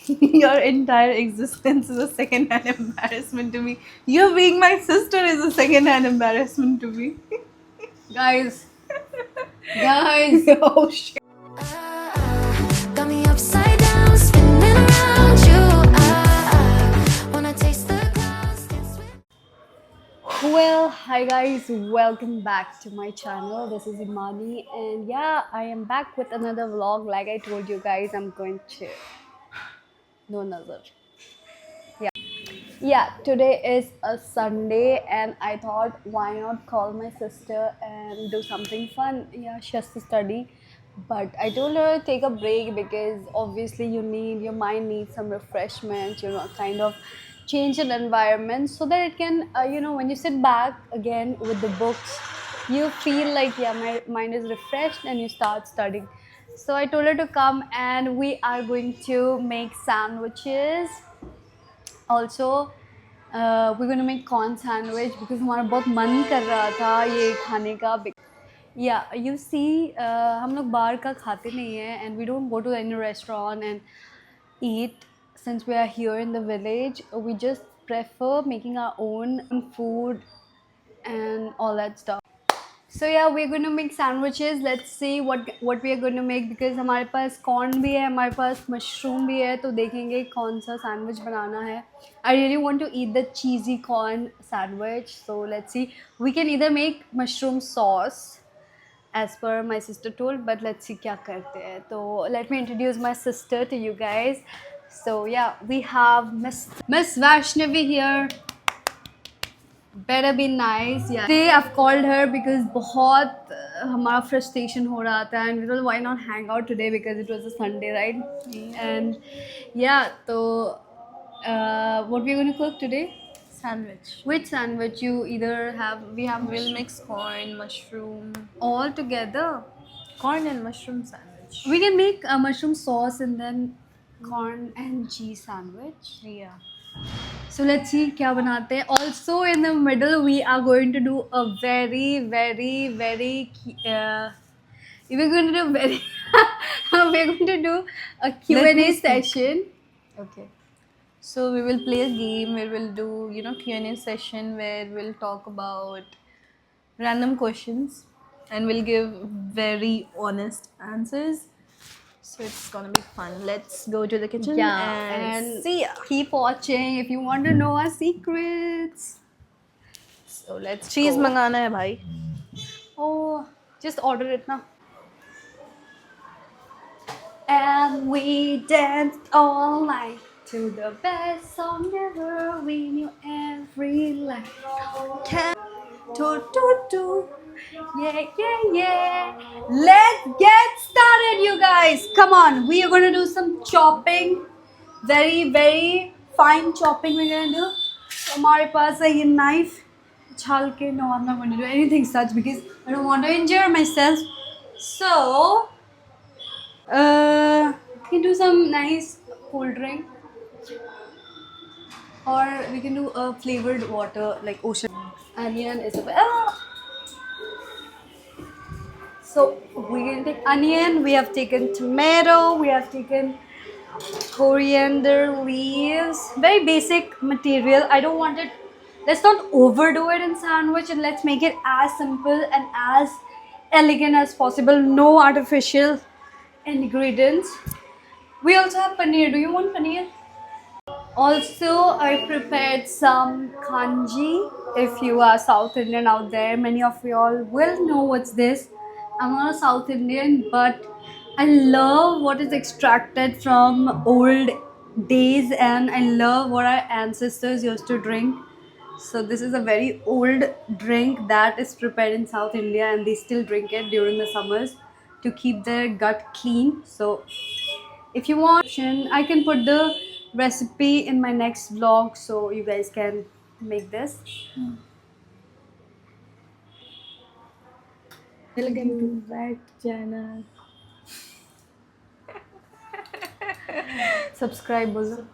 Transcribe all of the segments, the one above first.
Your entire existence is a second-hand embarrassment to me. You being my sister is a second-hand embarrassment to me. Guys, guys. Oh shit. Got me upside down, spinning around you. Wanna taste the clouds, dance with. Well, hi guys, welcome back to my channel. This is Imani, and yeah, I am back with another vlog. Like I told you guys, I'm going to no nazar. Yeah, today is a Sunday, and I thought, why not call my sister and do something fun? Yeah, she has to study, but I told her take a break because obviously your mind needs some refreshment, kind of change in environment so that it can, when you sit back again with the books, you feel like, yeah, my mind is refreshed and you start studying. So I told her to come, and we are going to make sandwiches. Also, we're gonna make corn sandwich because हमारा बहुत मन कर रहा था ये खाने का. Yeah, you see, हम लोग बाहर का खाते नहीं हैं, and we don't go to any restaurant and eat. Since we are here in the village, we just prefer making our own food and all that stuff. So yeah, we're going to make sandwiches. Let's see what we are going to make because हमारे पास corn भी है, हमारे पास mushroom भी है, तो देखेंगे कौन सा sandwich बनाना है. I really want to eat the cheesy corn sandwich. So let's see. We can either make mushroom sauce as per my sister told, but let's see क्या करते हैं. So let me introduce my sister to you guys. So yeah, we have Miss Vaishnavi here. Better be nice. Yeah. Today I've called her because बहुत हमारा frustration हो रहा था, and we thought why not hang out today because it was a Sunday, right? And yeah, so what we're going to cook today? Sandwich. Which sandwich? You either have We'll mix corn, mushroom, all together. corn and mushroom sandwich. We can make a mushroom sauce and then corn and cheese sandwich. Yeah. So let's see क्या बनाते हैं. Also in the middle we are going to do a very we're going to do very we're going to do a Let Q&A me speak. session. Okay. So we will play a game where we'll do, Q&A session where we'll talk about random questions and we'll give very honest answers. So it's gonna be fun. Let's go to the kitchen and see ya. Keep watching if you want to know our secrets. So let's चीज go. मंगाना है भाई. Oh, just order it now. And we danced all night to the best song ever. We knew every line. Do. Yeah. Let's get started, you guys. Come on, we are gonna do some chopping. Very fine chopping we're gonna do. हमारे पास है ये knife. छाल के. No, I'm not going to do anything such because I don't want to injure myself. So, we can do some nice cold drink, or we can do a flavored water like ocean. Onion is so we're gonna take onion. We have taken tomato. We have taken coriander leaves. Very basic material. I don't want it. Let's not overdo it in sandwich, and let's make it as simple and as elegant as possible. No artificial ingredients. We also have paneer. Do you want paneer? Also, I prepared some kanji. If you are South Indian out there, many of you all will know what's this. I'm not a South Indian, but I love what is extracted from old days, and I love what our ancestors used to drink. So this is a very old drink that is prepared in South India, and they still drink it during the summers to keep their gut clean. So if you want, I can put the recipe in my next vlog so you guys can make this. Welcome to that channel. Subscribe बोलो.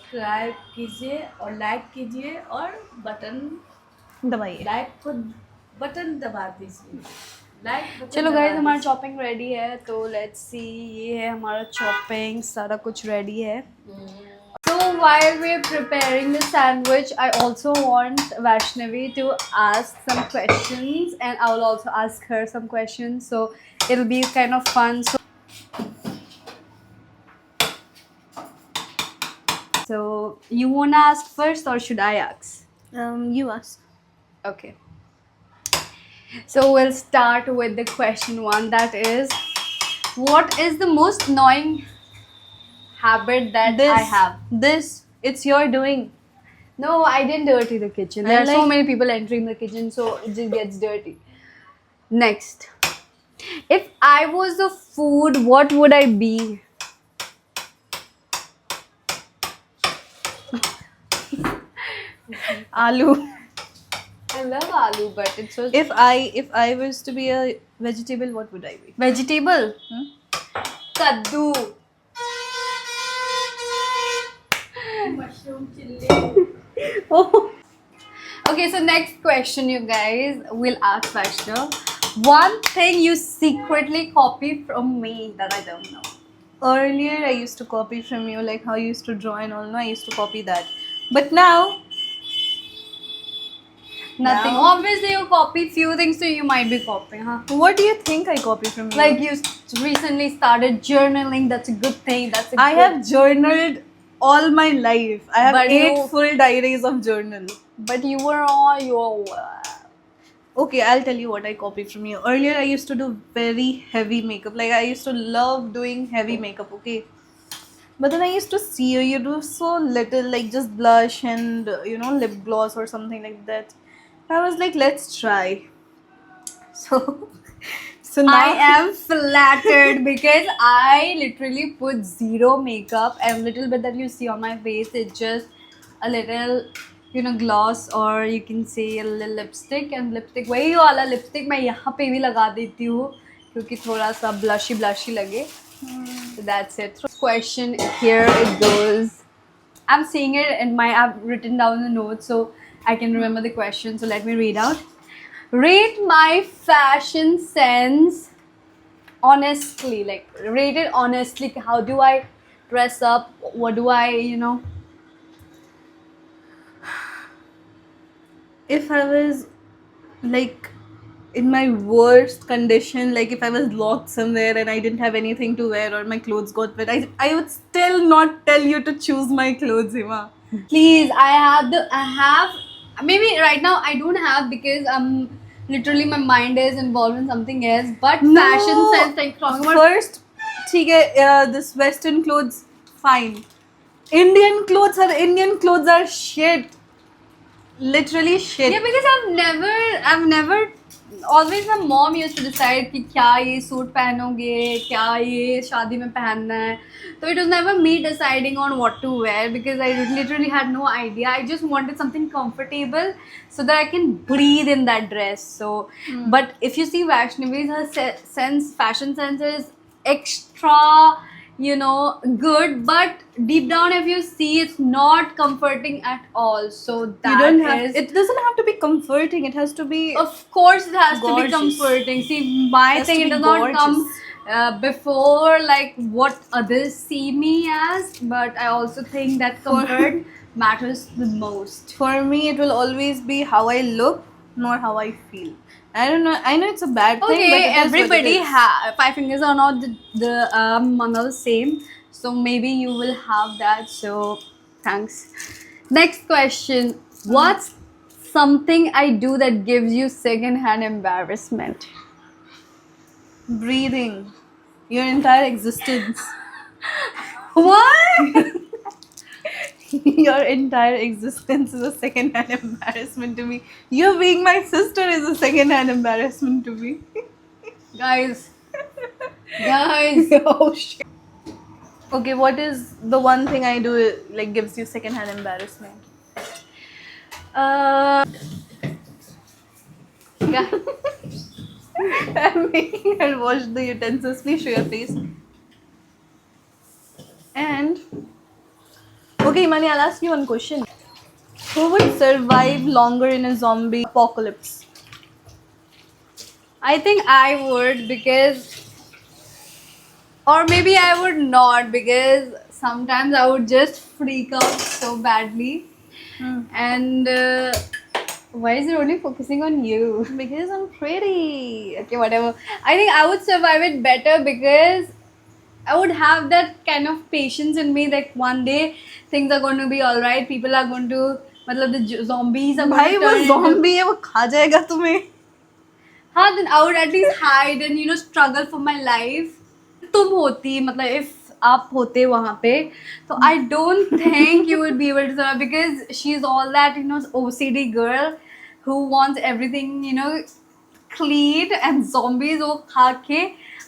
Subscribe कीजिए और like कीजिए और button दबाइए. Like को button दबा दीजिए. चलो गाइस हमारा चॉपिंग रेडी है तो लेट्स सी. ये है हमारा चॉपिंग, सारा कुछ रेडी है. So while we're preparing the sandwich, I also want Vaishnavi to ask some questions, and I will also ask her some questions. So it'll be kind of fun. So you wanna ask first, or should I ask? You ask. Okay. So we'll start with the question one. That is, what is the most annoying habit that I have? This. It's your doing. No, I didn't dirty the kitchen. There I are so like- many people entering the kitchen, so it just gets dirty. Next, if I was a food, what would I be? Aloo. I love aloo, but it's so If I was to be a vegetable, what would I be? vegetable. Kaddu. Mushroom chilli. Oh. Okay, so next question, you guys. We'll ask Vaishnav. One thing you secretly copy from me that I don't know. Earlier, I used to copy from you, like how you used to draw and all. No, I used to copy that. But now, Nothing. Now? Obviously, you copy few things, so you might be copying, huh? what do you think I copy from you? Like you recently started journaling. That's a good thing. That's a I good. have journaled all my life. I have But 8 you- full diaries of journal. But you were on your. Okay, I'll tell you what I copy from you. Earlier, I used to do very heavy makeup. Like, I used to love doing heavy makeup, okay? But then I used to see you, you do so little, like just blush and, lip gloss or something like that. I was like, let's try. So now I am flattered because I literally put zero makeup, and little bit that you see on my face, it's just a little, gloss, or you can say a little lipstick. And lipstick, वही वाला lipstick मैं यहाँ पे भी लगा देती हूँ क्योंकि थोड़ा सा blushy लगे. So that's it. Question here it goes. I'm seeing it and I've written down the notes so I can remember the question. So let me read out. Rate my fashion sense honestly. Like, rate it honestly. How do I dress up? What do I, if I was like in my worst condition, like if I was locked somewhere and I didn't have anything to wear or my clothes got wet, I would still not tell you to choose my clothes, Hima. Please, I have, maybe right now I don't have because literally my mind is involved in something else. But fashion sense, like talking about First, ठीक है, this Western clothes, fine. Indian clothes are shit. Literally shit. yeah, because I've never always my mom used to decide कि क्या ये suit पहनोगे, क्या ये शादी में पहनना है. So it was never me deciding on what to wear because I literally had no idea. I just wanted something comfortable so that I can breathe in that dress. So, but if you see Vaishnavi's, her fashion sense is extra, good. But deep down, if you see, it's not comforting at all. So that You don't have. is- It doesn't have to be comforting. It has to be. Of course, it has to be Gorgeous. comforting. See, my Has to thing, it be does not come gorgeous. before like what others see me as, but I also think that comfort matters the most. For me, it will always be how I look, not how I feel. I don't know. I know it's a bad thing, but Okay, it is everybody, what it is. 5 fingers are not not the same, so maybe you will have that. So, thanks. Next question: what's something I do that gives you second-hand embarrassment? Breathing, your entire existence. What? Your entire existence is a second-hand embarrassment to me. You being my sister is a second-hand embarrassment to me. Guys. Oh shit. Okay, what is the one thing I do like gives you second-hand embarrassment? Yeah. I'm making her wash the utensils. Please show your face. And okay, Imani, I'll ask you one question. Who would survive longer in a zombie apocalypse? I think I would because, or maybe I would not because sometimes I would just freak out so badly. And why is it only focusing on you? Because I'm pretty. Okay, whatever. I think I would survive it better because I would have that kind of patience in me that one day things are going to be alright. People are going to, मतलब the zombies are going भाई to वो turn into. zombie है, वो खा जाएगा तुम्हें. हाँ, then I would at least hide and struggle for my life. तुम होती मतलब if आप होते वहाँ पे तो I don't think you would be able to survive because she's all that OCD girl who wants everything clean and zombies वो खा के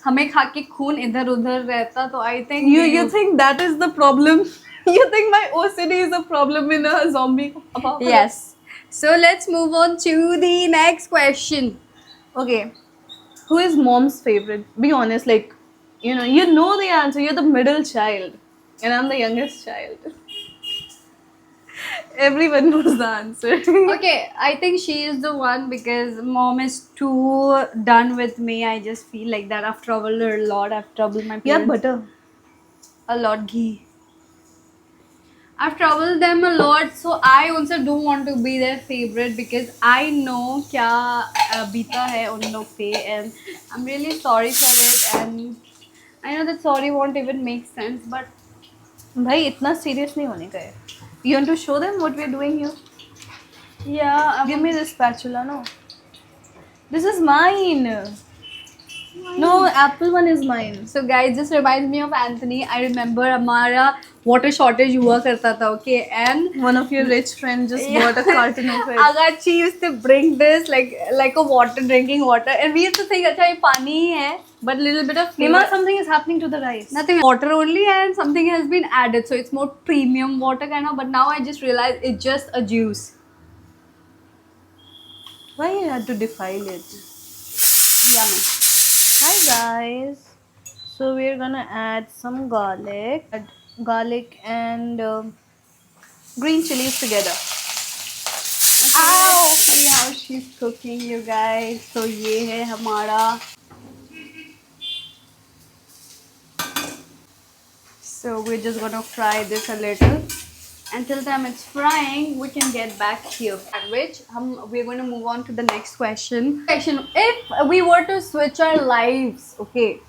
हमें खा के खून इधर उधर रहता तो I think You think that is the problem? You think my OCD is a problem in a zombie apocalypse? yes. So let's move on to the next question. Okay. Who is mom's favorite? Be honest, like, you know the answer. You're the middle child. And I'm the youngest child. Everyone knows the answer. Okay, I think she is the one because mom is too done with me. I just feel like that I've troubled her a lot. I've troubled my Yeah, parents butter. a lot. Ghee. I've troubled them a lot, so I also don't want to be their favorite because I know क्या बीता है उन लोग पे, and I'm really sorry for it. And I know that sorry won't even make sense, but भाई इतना serious नहीं होने का है. You want to show them what we're doing here? yeah, Give me this spatula, no. This is mine. No, apple one is mine. So guys, this reminds me of Anthony. I remember हमारा water shortage हुआ करता था, okay, and One of your rich friends just bought a carton of it. Agachi used to bring this like a water, drinking water, and we used to think अच्छा ये पानी ही है, but little bit of flavor. Nima, something is happening to the rice. Nothing, water only, and something has been added, so it's more premium water kind of. But now I just realized it's just a juice. Why you had to defile it? Yummy. Hi guys. So we're gonna add some garlic, and green chilies together. Ow! See how she's cooking, you guys. So ये है हमारा. So we're just gonna fry this a little. Until time it's frying, we can get back here. At which we're going to move on to the next question. If we were to switch our lives, okay,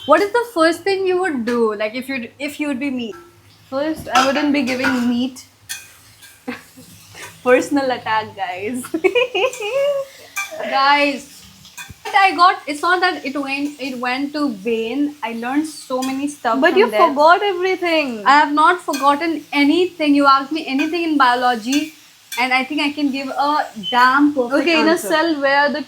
what is the first thing you would do? Like if you'd be me. First, I wouldn't be giving meat. Personal attack, guys. Guys, I got, it's not that it went to vain. I learned so many stuff. But from you there. forgot everything. I have not forgotten anything. You asked me anything in biology, and I think I can give a damn perfect Okay, in a answer. cell where the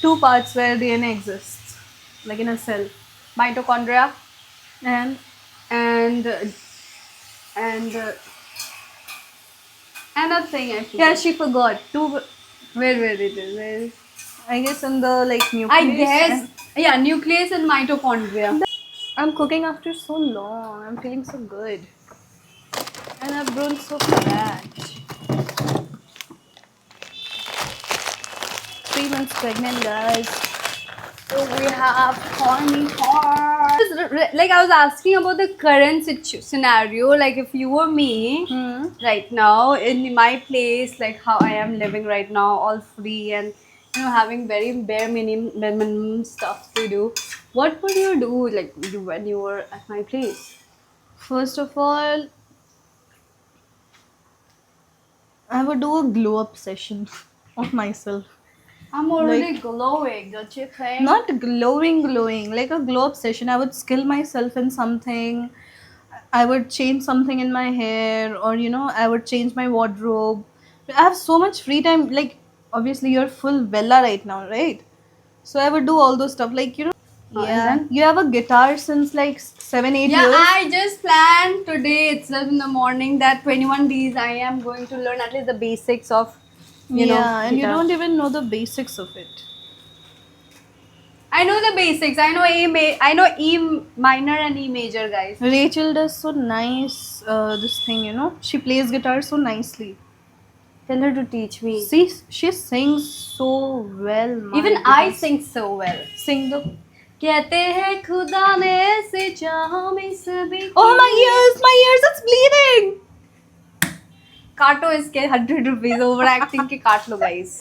two parts where DNA exists, like in a cell, Mitochondria and and another thing I forgot. yeah, she forgot two. Where it is? Where is? I guess in the nucleus. I guess yeah, nucleus and mitochondria. I'm cooking after so long. I'm feeling so good, and I've grown so fat. 3 months pregnant, guys. So we have corny corn. Like I was asking about the current scenario. Like if you were me right now in my place, like how I am living right now, all free and having very bare minimum stuff to do. What would you do like when you were at my place? First of all, I would do a glow up session of myself. I'm already glowing, don't you think? Not glowing, like a glow up session. I would skill myself in something. I would change something in my hair, or I would change my wardrobe. I have so much free time. Like, obviously, you're full Bella right now, right? So I would do all those stuff. Like, and yeah. then? You have a guitar since like 7-8 Yeah, years. I just planned today itself in the morning that 21 days I am going to learn at least the basics of and you guitar. don't even know the basics of it. I know the basics. I know I know E minor and E major, guys. Rachel does so nice this thing, she plays guitar so nicely. Tell her to teach me. See, she sings so well. my Even I goodness. sing so well. Sing the. कहते हैं खुदा ने ऐसे चाहा में सभी Oh my ears, it's bleeding. काटो इसके 100 rupees ओवर एक्टिंग के काट लो guys.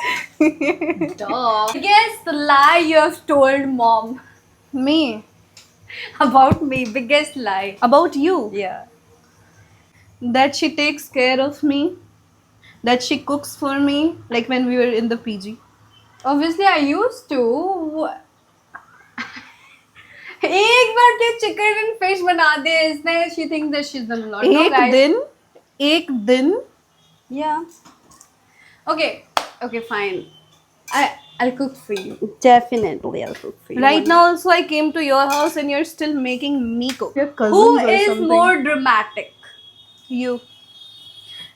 Guess the lie you have told mom Me. about me. Biggest lie. About you. Yeah. That she takes care of me. That she cooks for me. Like when we were in the PG. Obviously I used to. एक बार के chicken and fish बना दे इसने. She thinks that she's the Lord. No guys. एक दिन. Yeah. Okay, fine. I'll cook for you. Definitely, I'll cook for you. Right now also I came to your house and you're still making me cook. Your cousins Who or is something. more dramatic? You.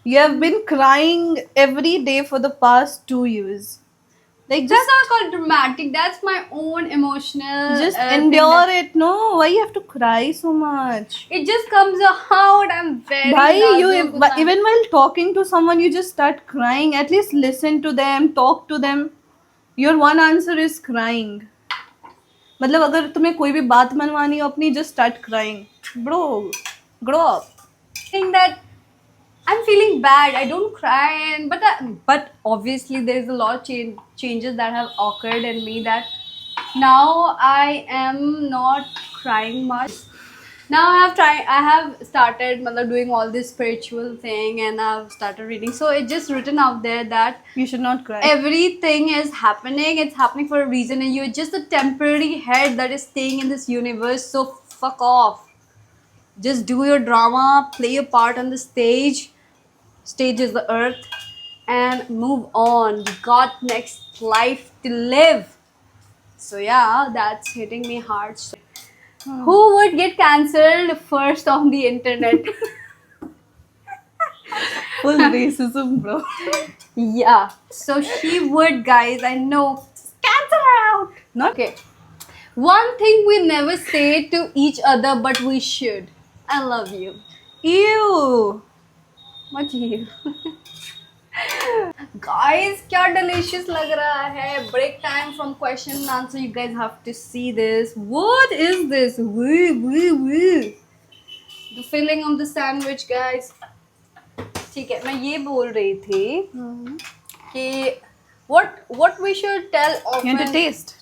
You have been crying every day for the past 2 years. Like That's not called dramatic. That's my own emotional. just thing endure that- it. No, why you have to cry so much? It just comes out. I'm very. Why you nazuk with my- even while talking to someone you just start crying? At least listen to them, talk to them. Your one answer is crying. मतलब अगर तुम्हें कोई भी बात मनवानी हो अपनी just start crying. Bro, grow up. think that I'm feeling bad. I don't cry, and but obviously there is a lot of changes that have occurred in me that now I am not crying much. Now I have started doing all this spiritual thing, and I've started reading. So it's just written out there that You should not cry. everything is happening. It's happening for a reason, and you're just a temporary head that is staying in this universe. So fuck off. Just do your drama, play your part on the stage. Stage is the earth, and move on. You got next life to live. So yeah, that's hitting me hard. Who would get cancelled first on the internet? Full racism, bro. Yeah. So she would, guys. I know. Just cancel her out. Not Okay. One thing we never say to each other, but we should. I love you. ew. Much you. Guys, क्या delicious लग रहा है. Break time from question and answer. You guys have to see this. What is this? Woo. The filling of the sandwich, guys. ठीक है, मैं ये बोल रही थी कि what we should tell You often. want to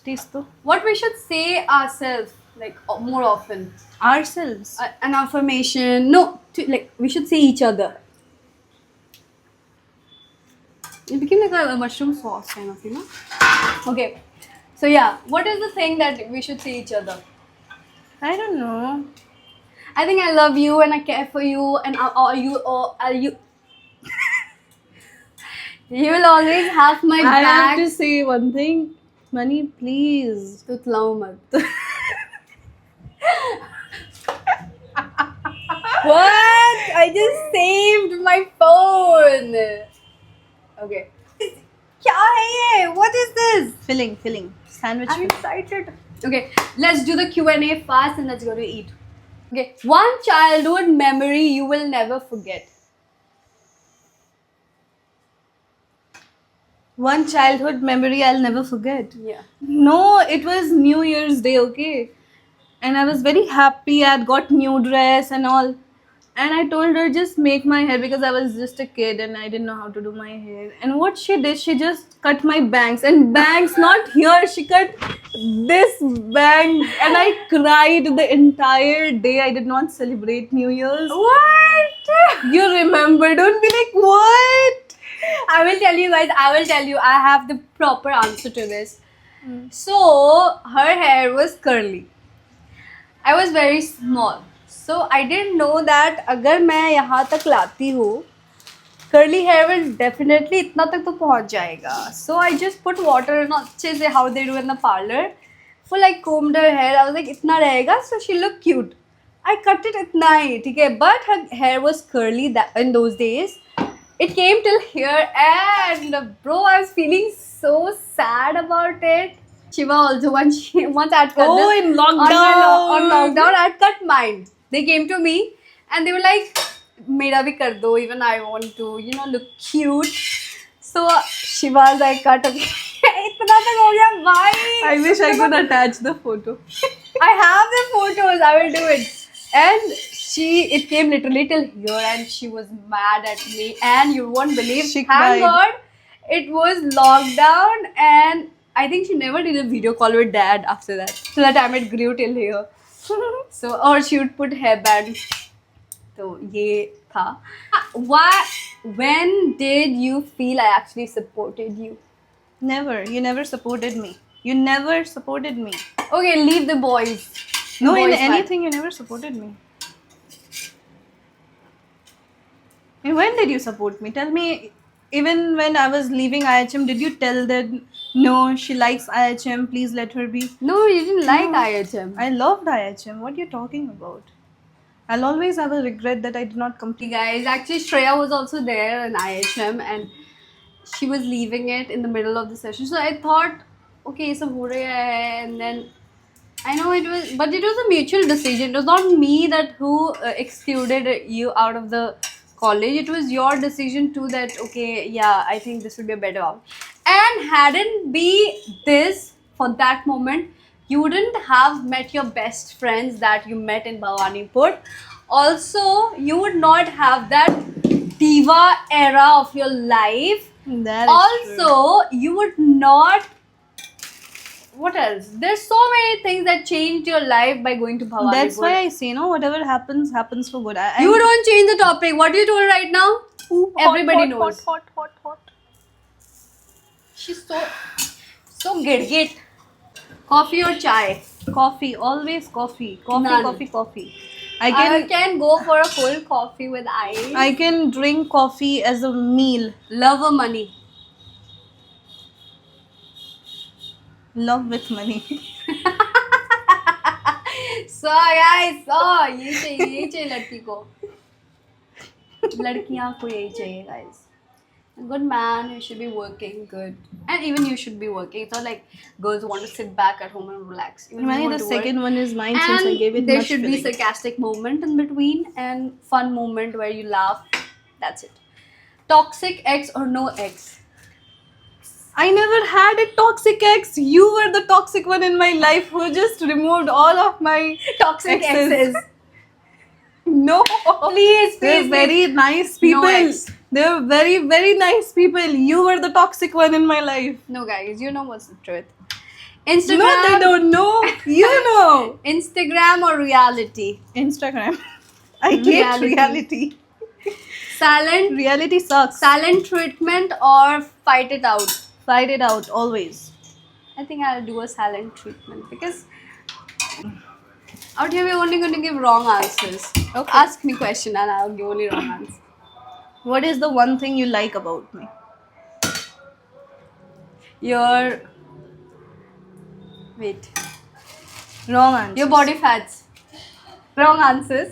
taste though. What we should say ourselves like more often. Ourselves. An affirmation. No, we should say each other. It became like a mushroom sauce kind of, you know. Okay, so yeah, what is the thing that we should say each other? I don't know. I think I love you and I care for you, and you you will always have my I have back. to say one thing. Money, please. तुतलाओ मत. What? I just saved my phone. Okay. क्या है ये? What is this? Filling. Sandwich. I'm excited. Okay, let's do the Q&A fast and let's go to eat. Okay, one childhood memory you will never forget. One childhood memory I'll never forget. Yeah. No, it was New Year's Day, okay? And I was very happy. I had got new dress and all. And I told her just make my hair because I was just a kid and I didn't know how to do my hair. And what she did, she just cut my bangs. And bangs not here. She cut this bang. And I cried the entire day. I did not celebrate New Year's. What? You remember? Don't be like, what? I will tell you guys. I have the proper answer to this. So her hair was curly. I was very small. So I didn't know that अगर मैं यहाँ तक लाती हूँ, curly hair will definitely इतना तक तो पहुँच जाएगा. So I just put water and अच्छे से how they do in the parlor. Full like combed her hair. I was like इतना रहेगा. So she looked cute. I cut it इतना ही, ठीक है. But her hair was curly that in those days. It came till here and bro, I was feeling so sad about it. Shiva also once I had cut Oh, this in lockdown. on lockdown I had cut mine. They came to me and they were like, "मेरा भी कर दो." Even I want to, look cute. So she was like, cut okay. इतना तक हो गया भाई. I wish I could attach the photo. I have the photos. I will do it. And it came literally till here, and she was mad at me. And you won't believe, She thank cried. God, it was lockdown, and I think she never did a video call with dad after that. So that time it grew till here. So or she would put hairband. So ये था. Why? When did you feel I actually supported you? Never. You never supported me. You never supported me. Okay, leave the boys. No, in Boys part. anything, you never supported me. And when did you support me? Tell me, even when I was leaving IHM, did you tell that no, she likes IHM, please let her be? No, you didn't like No. IHM. I loved IHM. What are you talking about? I'll always have a regret that I did not complete. Guys, actually Shreya was also there in IHM, and she was leaving it in the middle of the session. So I thought, okay, सब हो रहा है, and then I know it was, but it was a mutual decision. It was not me that who excluded you out of the college. It was your decision too. That okay, yeah, I think this would be a better option. And hadn't be this for that moment, you wouldn't have met your best friends that you met in Bhawanipur. Also, you would not have that diva era of your life. That is Also, you would not. What else? There's so many things that changed your life by going to true. Bhawanipur. That's why I say, no, whatever happens, happens for good. You don't change the topic. What you told right now? Everybody knows. Hot. She's so git. Coffee or chai? Coffee, always coffee. None. Coffee. I can go for a full coffee with ice. I can drink coffee as a meal. Love or money? Love with money. So guys, ये चाहिए लड़की को. लड़कियाँ को यही चाहिए guys. A good man, you should be working good, and even you should be working. It's not like girls who want to sit back at home and relax. Even you Mani, want the to work. second one is mine And since I gave it there much should be filling. sarcastic moment in between and fun moment where you laugh. That's it. Toxic ex or no ex? I never had a toxic ex. You were the toxic one in my life who just removed all of my Toxic exes. exes. No. Please, They're please. very nice people. No ex. They're very, very nice people. You were the toxic one in my life. No, guys, you know what's the truth. Instagram. No, they don't know. You know. Instagram or reality? Instagram. I hate Reality. reality. Silent. Reality sucks. Silent treatment or fight it out? Fight it out, always. I think I'll do a silent treatment because out here we're only going to give wrong answers. Okay. Ask me question and I'll give only wrong answers. What is the one thing you like about me? Wait. Wrong answer. Your body fats. Wrong answers.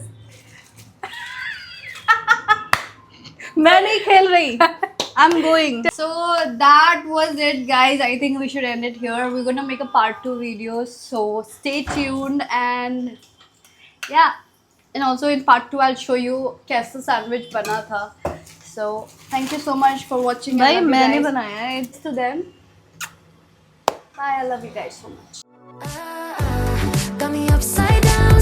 मैं नहीं खेल रही. I'm going. So that was it, guys. I think we should end it here. We're gonna make a part 2 video, so stay tuned. And yeah, and also in part 2 I'll show you कैसा sandwich बना था. So thank you so much for watching. I भाई love you मैंने guys. बनाया है. It's to them. Bye. I love you guys so much. Got me upside down.